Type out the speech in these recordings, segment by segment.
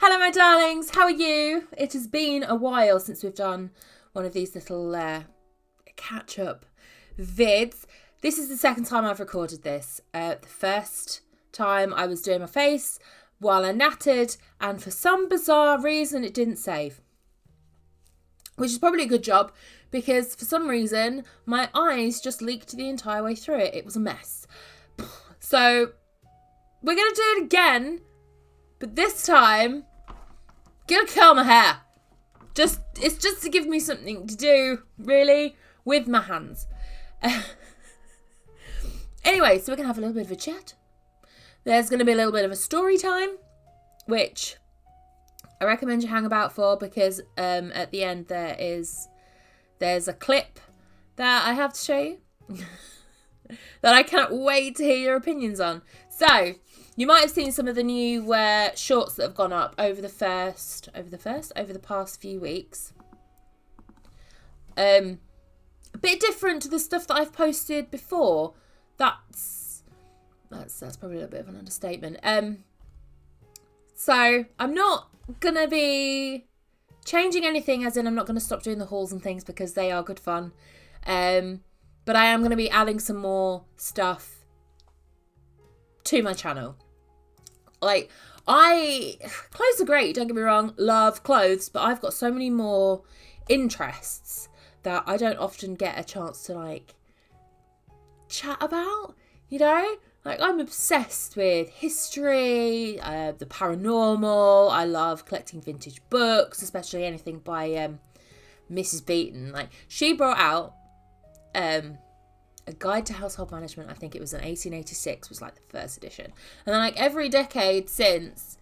Hello my darlings, how are you? It has been a while since we've done one of these little catch-up vids. This is the second time I've recorded this. The first time I was doing my face while I nattered, and for some bizarre reason it didn't save. Which is probably a good job, because for some reason my eyes just leaked the entire way through it. It was a mess. So we're going to do it again, but this time gonna curl my hair. It's just to give me something to do, really, with my hands. Anyway, so we're gonna have a little bit of a chat. There's gonna be a little bit of a story time, which I recommend you hang about for, because at the end there's a clip that I have to show you that I can't wait to hear your opinions on. So you might have seen some of the new shorts that have gone up over the past few weeks. A bit different to the stuff that I've posted before. That's probably a little bit of an understatement. So I'm not gonna be changing anything, as in I'm not gonna stop doing the hauls and things, because they are good fun. But I am gonna be adding some more stuff to my channel. Like, clothes are great, don't get me wrong, love clothes, but I've got so many more interests that I don't often get a chance to, like, chat about, you know? Like, I'm obsessed with history, the paranormal. I love collecting vintage books, especially anything by Mrs. Beaton. Like, she brought out A Guide to Household Management. I think it was in 1886 was like the first edition, and then like every decade since,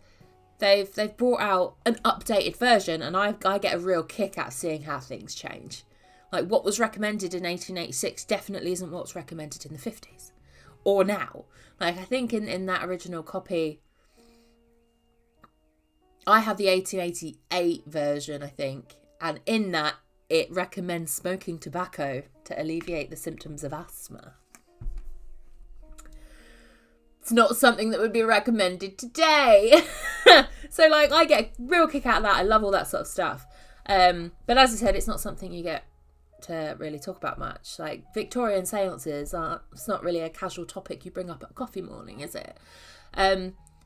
they've brought out an updated version, and I get a real kick out of seeing how things change. Like, what was recommended in 1886 definitely isn't what's recommended in the 50s or now. Like, I think in that original copy, I have the 1888 version, I think, and in that it recommends smoking tobacco to alleviate the symptoms of asthma. It's not something that would be recommended today. So, like, I get a real kick out of that. I love all that sort of stuff. But as I said, it's not something you get to really talk about much. Like, Victorian seances it's not really a casual topic you bring up at a coffee morning, is it?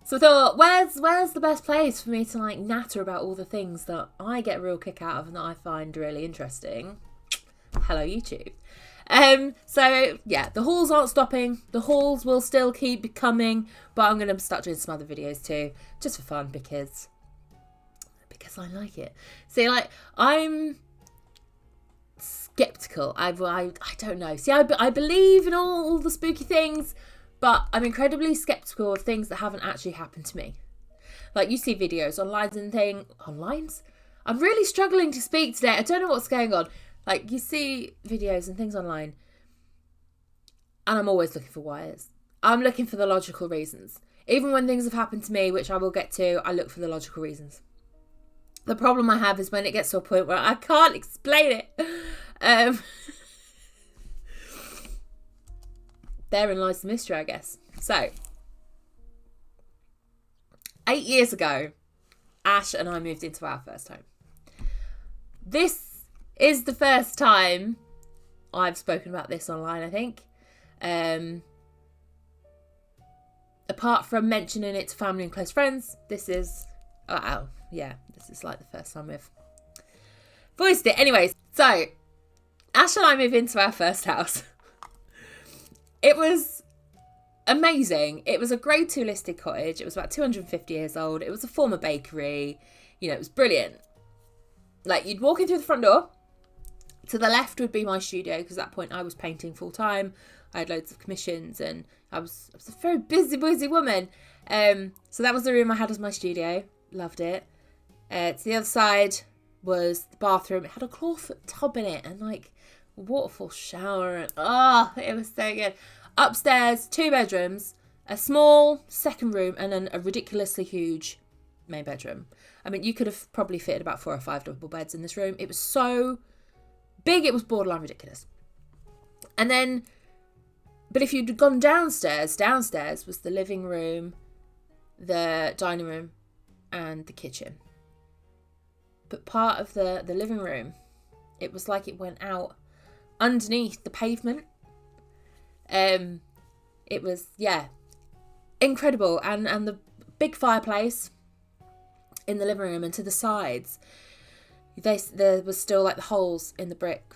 So I thought, where's the best place for me to, like, natter about all the things that I get a real kick out of and that I find really interesting? Hello, YouTube. So yeah, the hauls aren't stopping. The hauls will still keep coming, but I'm going to start doing some other videos too, just for fun, because I like it. See, like, I'm skeptical. I don't know. See, I believe in all the spooky things, but I'm incredibly skeptical of things that haven't actually happened to me. Like, you see videos online and onlines? I'm really struggling to speak today. I don't know what's going on. Like, you see videos and things online, and I'm always looking for wires. I'm looking for the logical reasons. Even when things have happened to me, which I will get to, I look for the logical reasons. The problem I have is when it gets to a point where I can't explain it. Therein lies the mystery, I guess. So, 8 years ago, Ash and I moved into our first home. This is the first time I've spoken about this online, I think. Apart from mentioning it to family and close friends, this is like the first time we've voiced it. Anyways, so Ash and I moved into our first house. It was amazing. It was a grade 2 listed cottage. It was about 250 years old. It was a former bakery. You know, it was brilliant. Like, you'd walk in through the front door. To the left would be my studio, because at that point I was painting full time. I had loads of commissions, and I was a very busy woman. So that was the room I had as my studio. Loved it. To the other side was the bathroom. It had a clawfoot tub in it, and like a waterfall shower, and it was so good. Upstairs, 2 bedrooms, a small second room, and then a ridiculously huge main bedroom. I mean, you could have probably fitted about 4 or 5 double beds in this room. It was so big, it was borderline ridiculous. And then, but if you'd gone downstairs was the living room, the dining room, and the kitchen. But part of the living room, it was like it went out underneath the pavement. It was, yeah, incredible. And the big fireplace in the living room, and to the sides, there was still like the holes in the brick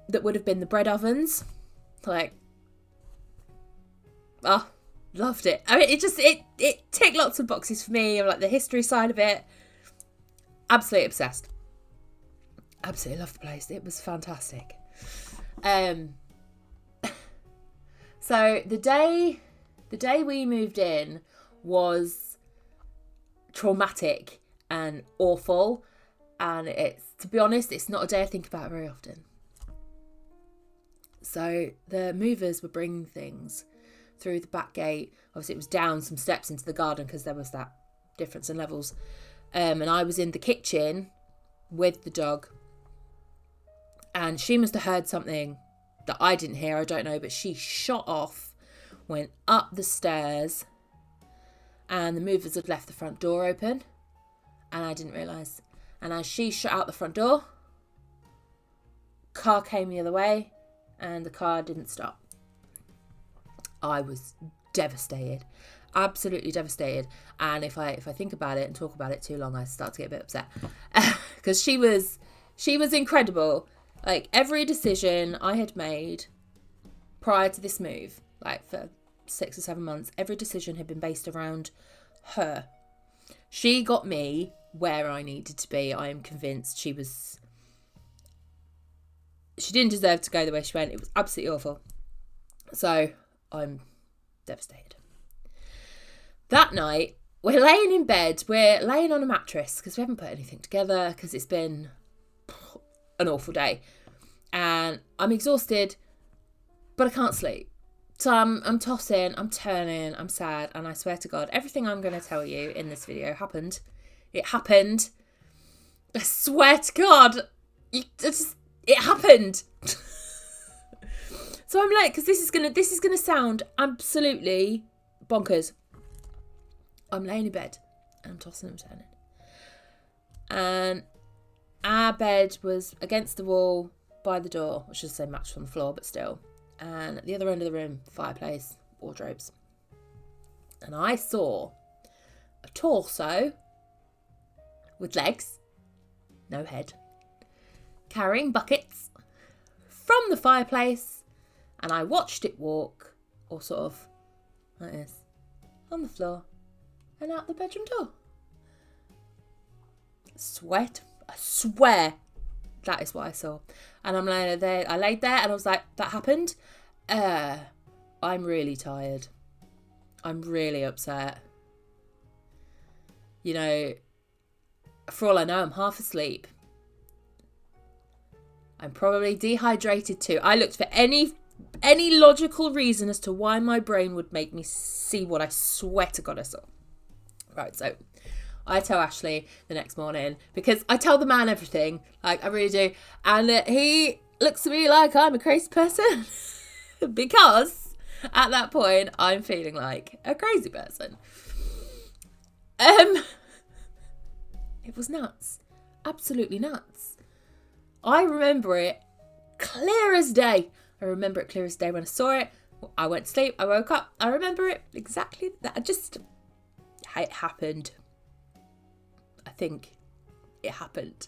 that would have been the bread ovens. Like, oh, loved it. I mean, it ticked lots of boxes for me. Like the history side of it, absolutely obsessed. Absolutely loved the place. It was fantastic. So the day we moved in was traumatic and awful, and to be honest, it's not a day I think about very often. So the movers were bringing things through the back gate. Obviously it was down some steps into the garden because there was that difference in levels. And I was in the kitchen with the dog, and she must have heard something that I didn't hear, I don't know, but she shot off, went up the stairs, and the movers had left the front door open, and I didn't realise. And as she shot out the front door, car came the other way, and the car didn't stop. I was devastated, absolutely devastated. And if I think about it and talk about it too long, I start to get a bit upset because she was incredible. Like every decision I had made prior to this move, like for 6 or 7 months, every decision had been based around her. She got me where I needed to be. I am convinced she didn't deserve to go the way she went. It was absolutely awful. So I'm devastated. That night, we're laying in bed. We're laying on a mattress because we haven't put anything together because it's been an awful day. And I'm exhausted, but I can't sleep. So I'm tossing, I'm turning, I'm sad. And I swear to God, everything I'm going to tell you in this video happened. It happened. I swear to God, it happened. So I'm like, because this is gonna sound absolutely bonkers. I'm laying in bed and I'm tossing and turning, and our bed was against the wall by the door, I should say matched on the floor, but still. And at the other end of the room, fireplace, wardrobes, and I saw a torso with legs, no head, carrying buckets from the fireplace. And I watched it walk, or sort of like this, on the floor and out the bedroom door. I swear that is what I saw. And I'm laying there, I laid there and I was like, that happened? I'm really tired. I'm really upset. You know, for all I know, I'm half asleep. I'm probably dehydrated too. I looked for any logical reason as to why my brain would make me see what I swear to God I saw. Right, so I tell Ashley the next morning, because I tell the man everything, like I really do, and he looks at me like I'm a crazy person because at that point I'm feeling like a crazy person. It was nuts, absolutely nuts. I remember it clear as day. I remember it clear as day when I saw it. I went to sleep, I woke up, I remember it exactly. It happened. I think it happened.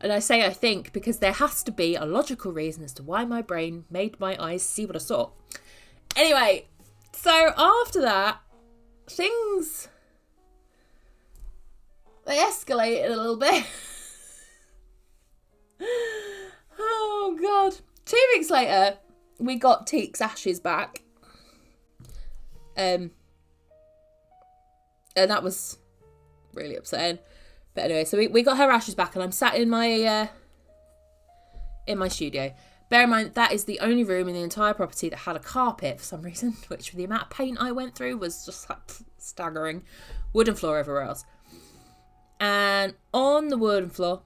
And I say I think because there has to be a logical reason as to why my brain made my eyes see what I saw. Anyway, so after that, things, they escalated a little bit. Oh God. 2 weeks later, we got Teek's ashes back. And that was really upsetting. But anyway, so we got her ashes back, and I'm sat in my studio. Bear in mind, that is the only room in the entire property that had a carpet for some reason, which for the amount of paint I went through was just like staggering. Wooden floor everywhere else. And on the wooden floor,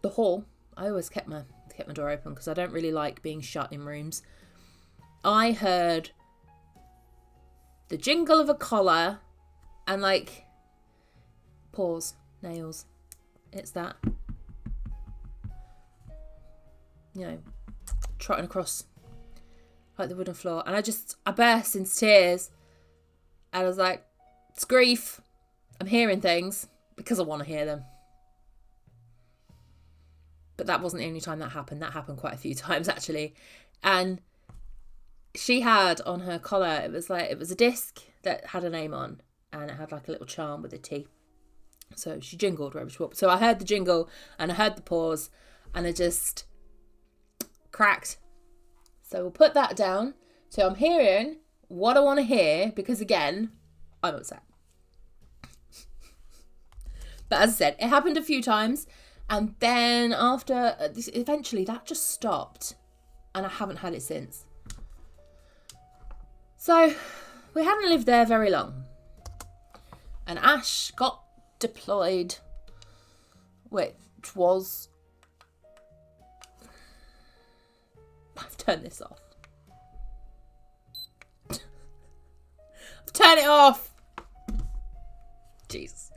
the hall, I always kept my door open because I don't really like being shut in rooms. I heard the jingle of a collar and like paws, nails. It's that, you know, trotting across like the wooden floor. And I burst into tears. And I was like, it's grief. I'm hearing things because I want to hear them. But that wasn't the only time that happened. That happened quite a few times, actually. And she had on her collar, it was a disc that had a name on. And it had like a little charm with a T. So she jingled wherever she walked. So I heard the jingle and I heard the pause. And I just cracked. So we'll put that down. So I'm hearing what I want to hear. Because again, I'm upset. But as I said, it happened a few times. And then after, eventually that just stopped. And I haven't had it since. So we hadn't lived there very long. And Ash got deployed, which was... I've turned this off. I've turned it off. Jesus.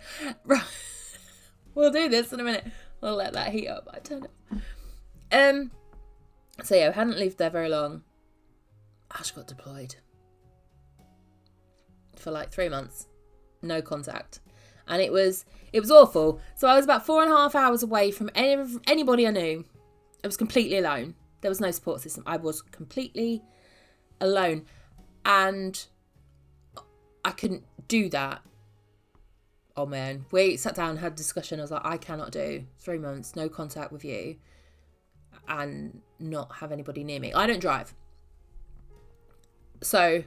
Right. We'll do this in a minute. We'll let that heat up. I turned it. So yeah, we hadn't lived there very long. Ash got deployed. For like 3 months. No contact. And it was awful. So I was about 4.5 hours away from anybody I knew. I was completely alone. There was no support system. I was completely alone. And I couldn't do that on my own. We sat down and had a discussion. I was like, I cannot do 3 months, no contact with you and not have anybody near me. I don't drive. So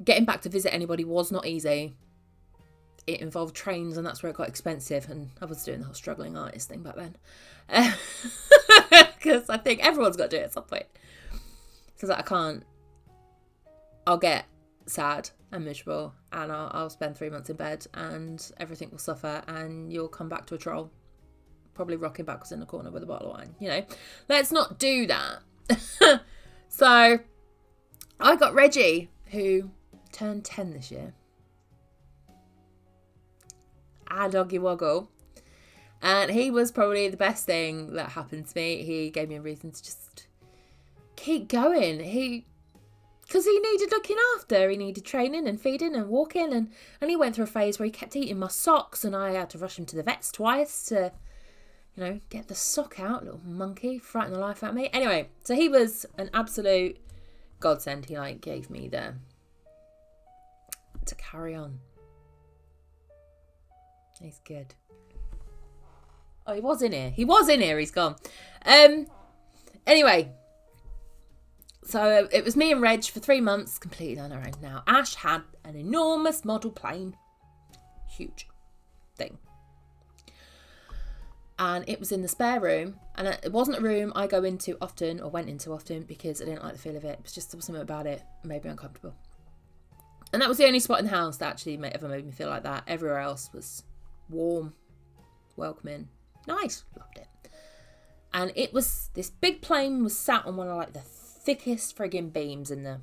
getting back to visit anybody was not easy. It involved trains and that's where it got expensive. And I was doing the whole struggling artist thing back then. Because I think everyone's got to do it at some point. So that I can't. I'll get sad and miserable and I'll spend 3 months in bed and everything will suffer and you'll come back to a troll. Probably rocking backwards in the corner with a bottle of wine. You know, let's not do that. So I got Reggie, who turned 10 this year. Doggy woggle. And he was probably the best thing that happened to me. He gave me a reason to just keep going. Because he needed looking after. He needed training and feeding and walking. And he went through a phase where he kept eating my socks and I had to rush him to the vets twice to, you know, get the sock out. Little monkey, frightened the life out of me. Anyway, so he was an absolute godsend. He gave me to carry on. He's good. Oh, he was in here. He's gone. Anyway. So it was me and Reg for 3 months, completely on our own. Now, Ash had an enormous model plane. Huge thing. And it was in the spare room. And it wasn't a room I go into often or went into often because I didn't like the feel of it. It was just something about it made me uncomfortable. And that was the only spot in the house that actually ever made me feel like that. Everywhere else was warm, welcoming, nice. Loved it. And it was, this big plane was sat on one of the thickest frigging beams in there.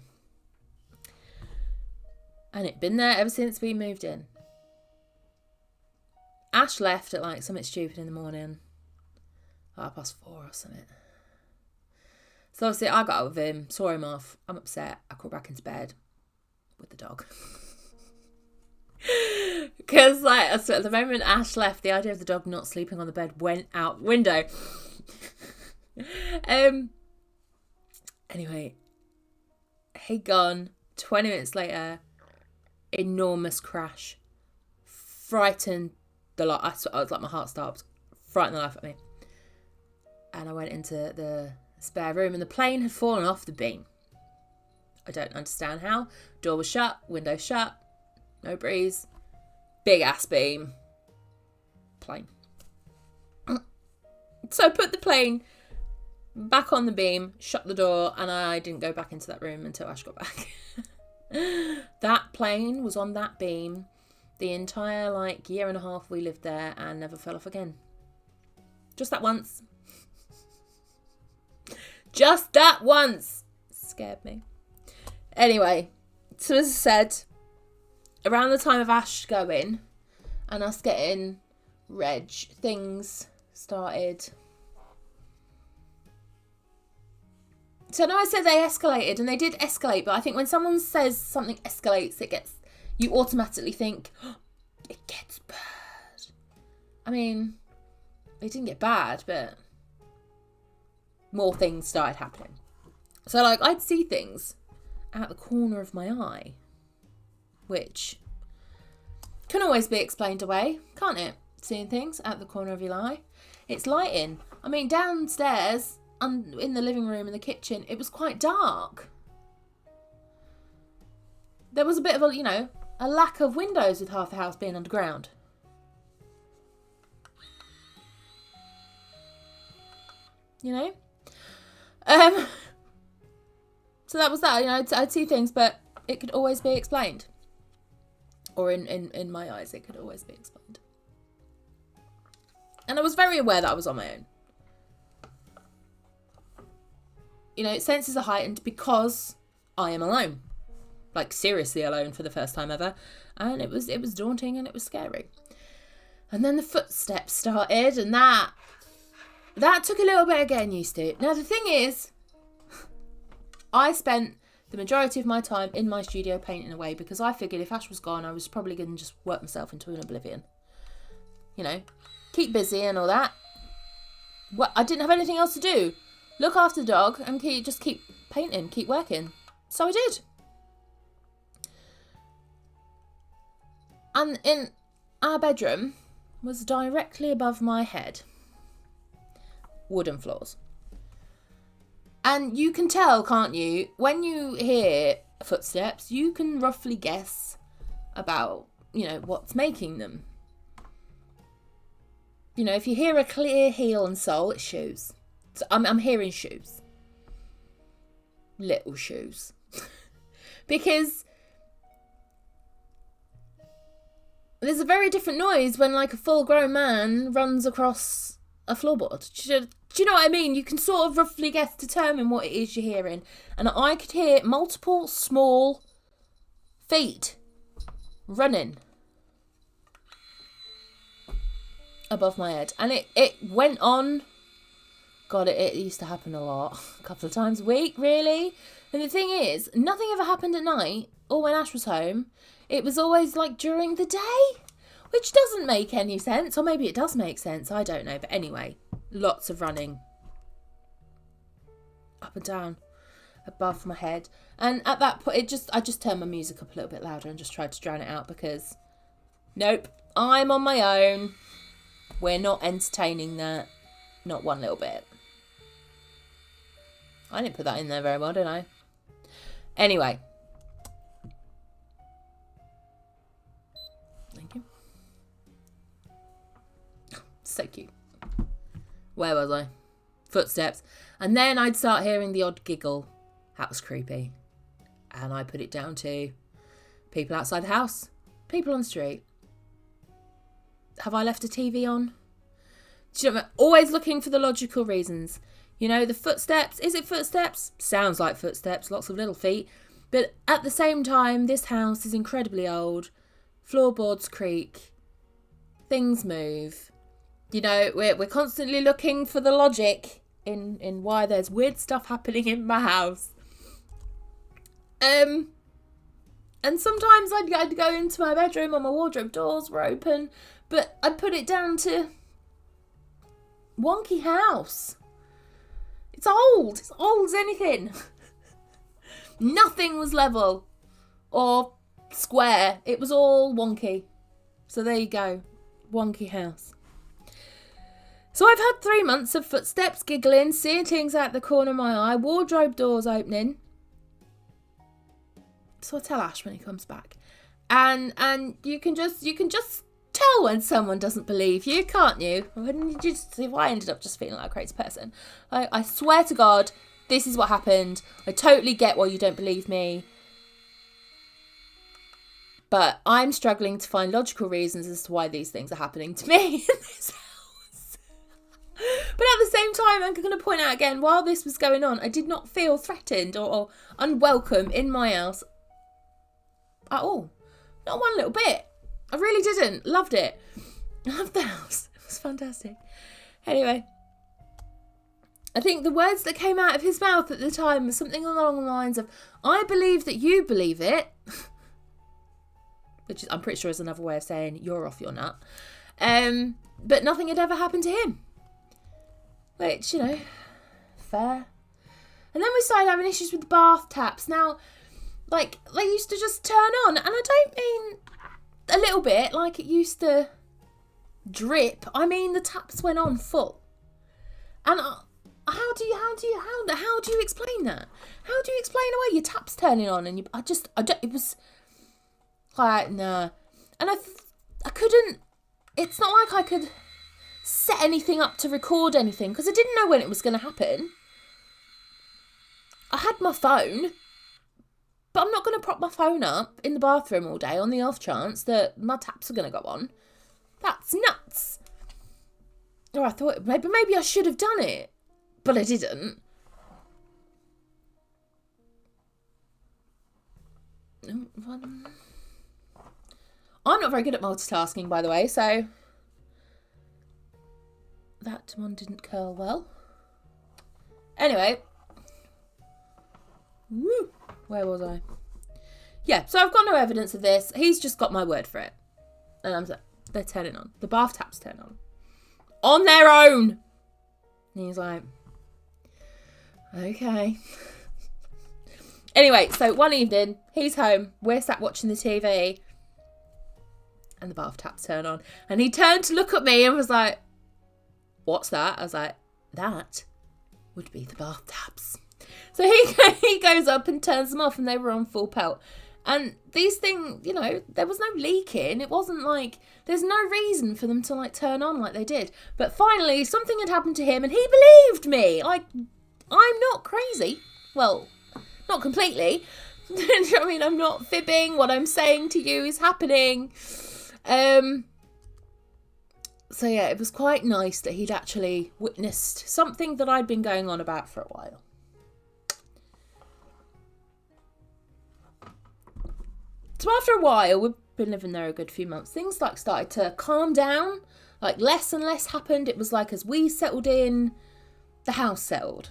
And it'd been there ever since we moved in. Ash left at something stupid in the morning. 4:30 or something. So obviously I got out with him, saw him off. I'm upset. I crawled back into bed with the dog. Because at the moment Ash left, the idea of the dog not sleeping on the bed went out the window. Anyway, he'd gone. 20 minutes later, enormous crash. Frightened the lot. I was my heart stopped. Frightened the life out of me. And I went into the spare room and the plane had fallen off the beam. I don't understand how. Door was shut, window shut, no breeze. Big ass beam. Plane. So I put the plane back on the beam, shut the door, and I didn't go back into that room until Ash got back. That plane was on that beam the entire year and a half we lived there and never fell off again. Just that once. Just that once. Scared me. Anyway, so as I said, around the time of Ash going, and us getting reg things started. So now I said they escalated, and they did escalate, but I think when someone says something escalates, you automatically think, oh, it gets bad. I mean, it didn't get bad, but more things started happening. So, like, I'd see things out the corner of my eye, which can always be explained away, can't it? Seeing things out the corner of your eye. It's lighting. I mean, downstairs, in the living room, in the kitchen, it was quite dark. There was a bit of a lack of windows with half the house being underground. So that was that. I'd see things, but it could always be explained. Or in my eyes, it could always be explained. And I was very aware that I was on my own. Senses are heightened because I am alone. Like, seriously alone for the first time ever. And it was daunting and it was scary. And then the footsteps started, and that took a little bit of getting used to. Now, the thing is, I spent the majority of my time in my studio painting away because I figured if Ash was gone, I was probably going to just work myself into an oblivion. Keep busy and all that. I didn't have anything else to do. Look after the dog and just keep painting, keep working. So I did. And in our bedroom was directly above my head. Wooden floors. And you can tell, can't you? When you hear footsteps, you can roughly guess about, what's making them. If you hear a clear heel and sole, it's shoes. So I'm hearing shoes. Little shoes. Because there's a very different noise when, like, a full-grown man runs across a floorboard. Do you know what I mean? You can sort of roughly determine what it is you're hearing. And I could hear multiple small feet running above my head. And it went on. God, it used to happen a lot. A couple of times a week, really. And the thing is, nothing ever happened at night or when Ash was home. It was always, like, during the day. Which doesn't make any sense. Or maybe it does make sense. I don't know. But anyway, lots of running. Up and down. Above my head. And at that point, I just turned my music up a little bit louder and just tried to drown it out because, nope, I'm on my own. We're not entertaining that. Not one little bit. I didn't put that in there very well, did I? Anyway. Thank you. So cute. Where was I? Footsteps. And then I'd start hearing the odd giggle. That was creepy. And I put it down to people outside the house. People on the street. Have I left a TV on? Do you know, I'm always looking for the logical reasons. The footsteps. Is it footsteps? Sounds like footsteps. Lots of little feet. But at the same time, this house is incredibly old. Floorboards creak. Things move. We're constantly looking for the logic in why there's weird stuff happening in my house. And sometimes I'd go into my bedroom and my wardrobe doors were open, but I'd put it down to wonky house. It's old. It's old as anything. Nothing was level or square. It was all wonky. So there you go. Wonky house. So I've had 3 months of footsteps, giggling, seeing things out the corner of my eye, wardrobe doors opening. So I tell Ash when he comes back. And you can just tell when someone doesn't believe you, can't you? When you just see why I ended up just feeling like a crazy person. I swear to God, this is what happened. I totally get why you don't believe me. But I'm struggling to find logical reasons as to why these things are happening to me in this house. But at the same time, I'm going to point out again, while this was going on, I did not feel threatened or unwelcome in my house at all. Not one little bit. I really didn't. Loved it. Loved the house. It was fantastic. Anyway, I think the words that came out of his mouth at the time was something along the lines of, I believe that you believe it. Which is, I'm pretty sure is another way of saying you're off your nut. But nothing had ever happened to him. Which, you know, fair. And then we started having issues with the bath taps. Now, like, they used to just turn on. And I don't mean a little bit, like it used to drip. I mean, the taps went on full. And how do you explain that? How do you explain away your taps turning on? And it was like, nah. And I couldn't, it's not like I could set anything up to record anything because I didn't know when it was going to happen. I had my phone, but I'm not going to prop my phone up in the bathroom all day on the off chance that my taps are going to go on. That's nuts. Or I thought maybe I should have done it, but I didn't. I'm not very good at multitasking, by the way, so that one didn't curl well. Anyway, woo, where was I? Yeah, so I've got no evidence of this. He's just got my word for it. And I'm like, they're turning on. The bath taps turn on their own. And he's like, okay. Anyway, so one evening, he's home. We're sat watching the TV. And the bath taps turn on. And he turned to look at me and was like, what's that? I was like, that would be the bath taps. So he goes up and turns them off and they were on full pelt. And these things, you know, there was no leaking. It wasn't like, there's no reason for them to like turn on like they did. But finally, something had happened to him and he believed me. Like, I'm not crazy. Well, not completely. I mean, I'm not fibbing. What I'm saying to you is happening. So yeah, it was quite nice that he'd actually witnessed something that I'd been going on about for a while. So after a while, we've been living there a good few months, things like started to calm down, like less and less happened. It was like as we settled in, the house settled,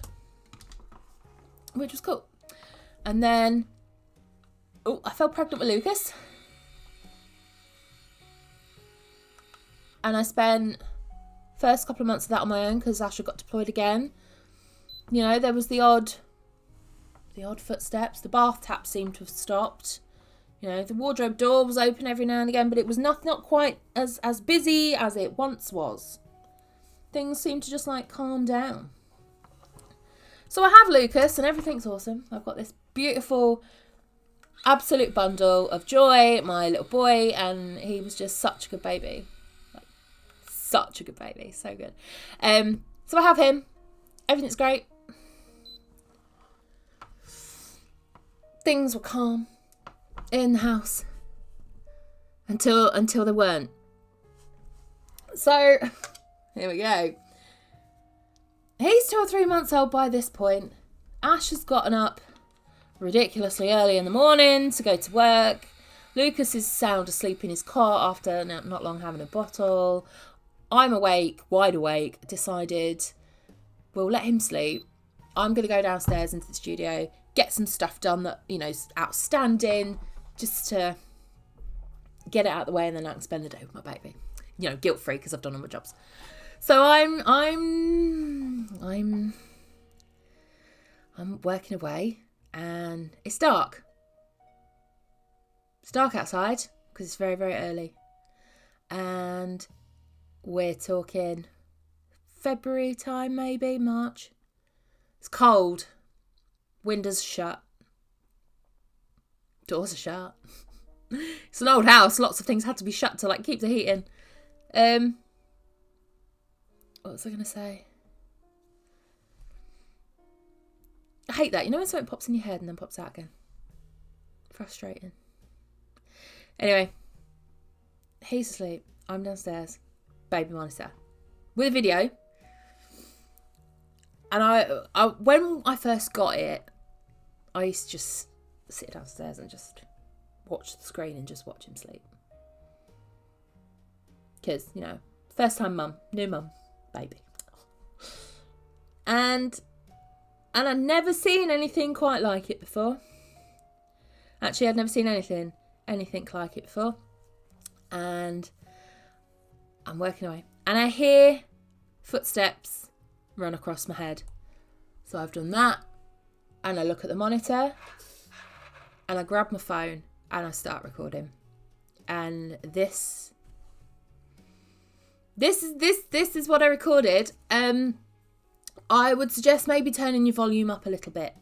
which was cool. And then, I fell pregnant with Lucas. And I spent first couple of months of that on my own because Asher got deployed again. You know, there was the odd footsteps. The bath tap seemed to have stopped. You know, the wardrobe door was open every now and again, but it was not quite as busy as it once was. Things seemed to just like calm down. So I have Lucas and everything's awesome. I've got this beautiful, absolute bundle of joy, my little boy, and he was just such a good baby. Such a good baby, so good. So I have him. Everything's great. Things were calm in the house until they weren't. So here we go. He's 2 or 3 months old by this point. Ash has gotten up ridiculously early in the morning to go to work. Lucas is sound asleep in his cot after not long having a bottle. I'm awake, wide awake, decided we'll let him sleep. I'm going to go downstairs into the studio, get some stuff done that, you know, is outstanding, just to get it out of the way, and then I can spend the day with my baby. You know, guilt-free because I've done all my jobs. So I'm working away and it's dark. It's dark outside because it's very, very early. And we're talking February time, maybe, March. It's cold. Windows shut. Doors are shut. It's an old house. Lots of things had to be shut to like keep the heat in. What was I going to say? I hate that. You know when something pops in your head and then pops out again? Frustrating. Anyway. He's asleep. I'm downstairs. Baby monitor. With a video. And I when I first got it, I used to just sit downstairs and just watch the screen and just watch him sleep. because, you know, first time mum, new mum, baby. And I'd never seen anything quite like it before. Actually, I'd never seen anything like it before. And I'm working away. And I hear footsteps run across my head. So I've done that. And I look at the monitor. And I grab my phone. And I start recording. And this is what I recorded. I would suggest maybe turning your volume up a little bit.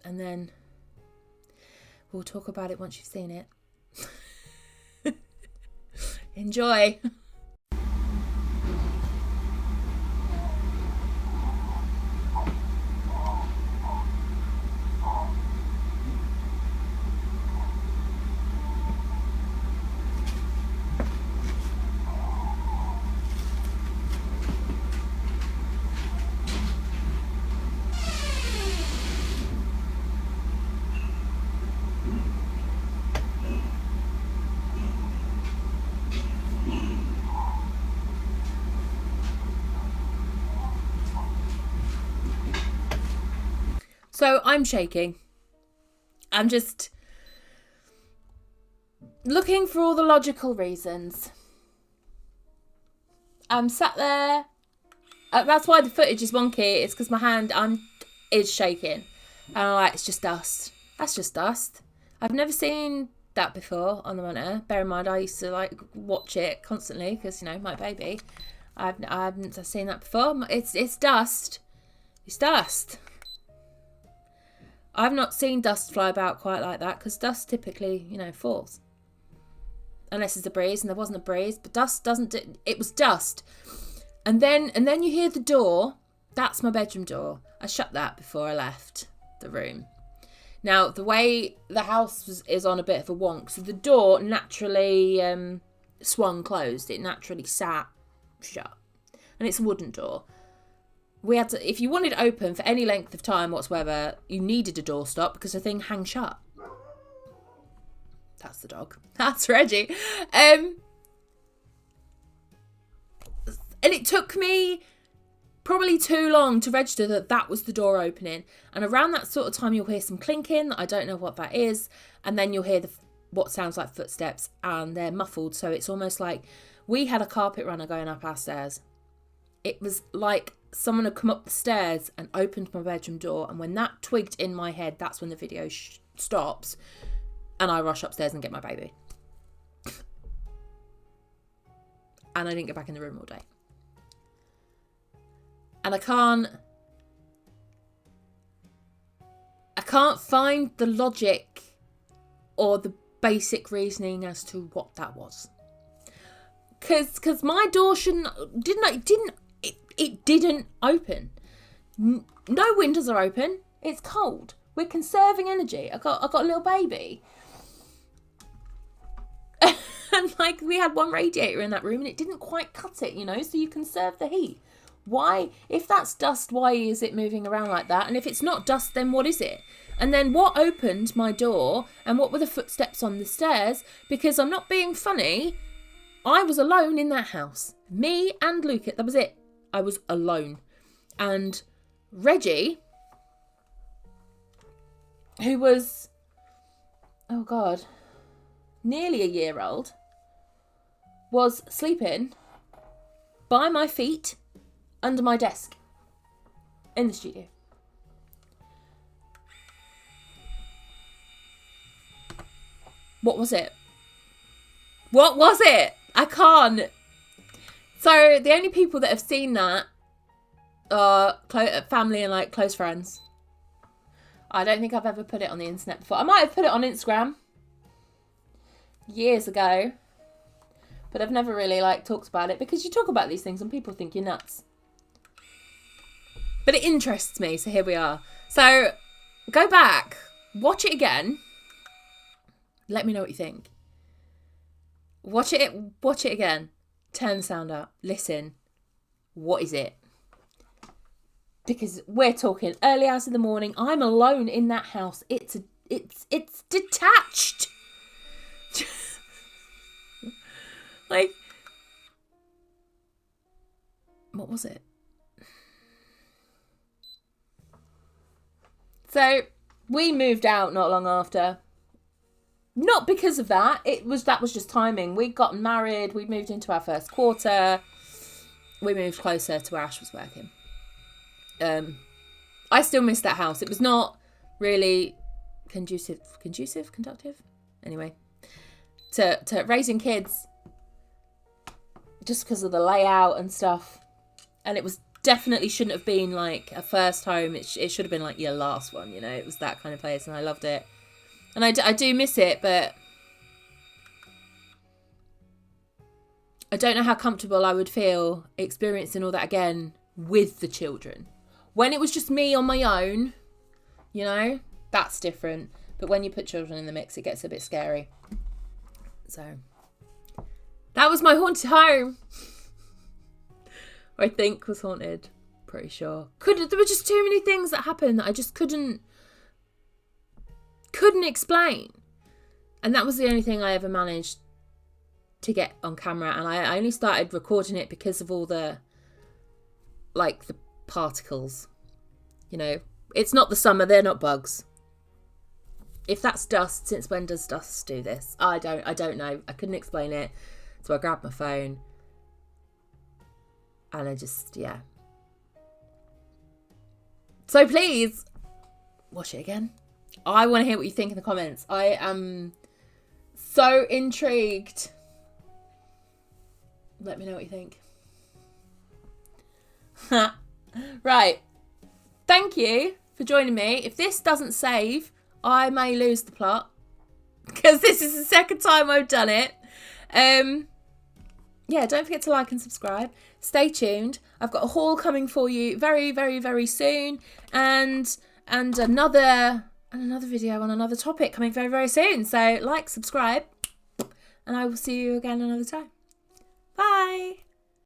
And then we'll talk about it once you've seen it. Enjoy. So I'm shaking. I'm just looking for all the logical reasons. I'm sat there. That's why the footage is wonky. It's because my hand is shaking. And I'm like, it's just dust. That's just dust. I've never seen that before on the monitor. Bear in mind, I used to like watch it constantly because, you know, my baby. I haven't seen that before. It's dust. It's dust. I've not seen dust fly about quite like that because dust typically, you know, falls. Unless it's a breeze, and there wasn't a breeze, but dust doesn't, it was dust. And then you hear the door. That's my bedroom door. I shut that before I left the room. Now, the way the house is on a bit of a wonk, so the door naturally swung closed. It naturally sat shut. And it's a wooden door. We had to, if you wanted it open for any length of time whatsoever, you needed a door stop because the thing hangs shut. That's the dog. That's Reggie. And it took me probably too long to register that was the door opening. And around that sort of time, you'll hear some clinking. I don't know what that is. And then you'll hear what sounds like footsteps, and they're muffled. So it's almost like we had a carpet runner going up our stairs. It was like someone had come up the stairs and opened my bedroom door. And when that twigged in my head, that's when the video stops. And I rush upstairs and get my baby. And I didn't get back in the room all day. And I can't find the logic or the basic reasoning as to what that was. Because my door it didn't open. No windows are open. It's cold. We're conserving energy. I got a little baby. And like we had one radiator in that room and it didn't quite cut it, you know, so you conserve the heat. Why, if that's dust, why is it moving around like that? And if it's not dust, then what is it? And then what opened my door and what were the footsteps on the stairs? Because I'm not being funny, I was alone in that house. Me and Luke, that was it. I was alone. And Reggie, who was, oh God, nearly a year old, was sleeping by my feet under my desk in the studio. What was it? What was it? I can't. So the only people that have seen that are family and like close friends. I don't think I've ever put it on the internet before. I might have put it on Instagram years ago, but I've never really like talked about it because you talk about these things and people think you're nuts. But it interests me, so here we are. So go back, watch it again. Let me know what you think. Watch it again. Turn the sound up. Listen. What is it? Because we're talking early hours in the morning. I'm alone in that house. It's detached. Like, what was it? So we moved out not long after. Not because of that. That was just timing. We'd gotten married. We'd moved into our first quarter. We moved closer to where Ash was working. I still miss that house. It was not really conducive, conductive? Anyway, to raising kids, just because of the layout and stuff. And it was definitely shouldn't have been like a first home. It should have been like your last one, you know. It was that kind of place, and I loved it. And I do miss it, but I don't know how comfortable I would feel experiencing all that again with the children. When it was just me on my own, you know, that's different. But when you put children in the mix, it gets a bit scary. So that was my haunted home. I think was haunted. Pretty sure. There were just too many things that happened that I just couldn't explain. And that was the only thing I ever managed to get on camera. And I only started recording it because of all the particles. You know, it's not the summer, they're not bugs. If that's dust, since when does dust do this? I don't know. I couldn't explain it. So I grabbed my phone. And I just, yeah. So please, watch it again. I want to hear what you think in the comments. I am so intrigued. Let me know what you think. Right. Thank you for joining me. If this doesn't save, I may lose the plot. Because this is the second time I've done it. Yeah, don't forget to like and subscribe. Stay tuned. I've got a haul coming for you very, very, very soon. And another video on another topic coming very, very soon. So like, subscribe, and I will see you again another time. Bye.